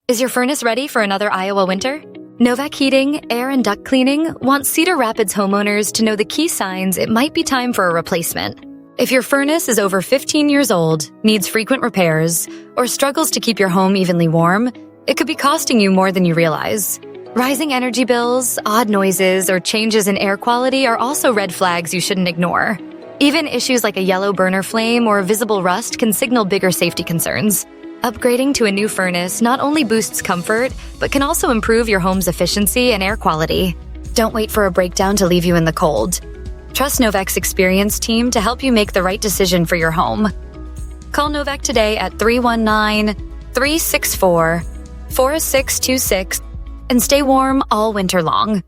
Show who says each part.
Speaker 1: Is your furnace ready for another Iowa winter? Novak Heating, Air and Duct Cleaning wants Cedar Rapids homeowners to know the key signs it might be time for a replacement. If your furnace is over 15 years old, needs frequent repairs, or struggles to keep your home evenly warm, it could be costing you more than you realize. Rising energy bills, odd noises, or changes in air quality are also red flags you shouldn't ignore. Even issues like a yellow burner flame or visible rust can signal bigger safety concerns. Upgrading to a new furnace not only boosts comfort, but can also improve your home's efficiency and air quality. Don't wait for a breakdown to leave you in the cold. Trust Novak's experienced team to help you make the right decision for your home. Call Novak today at 319-364-4626 and stay warm all winter long.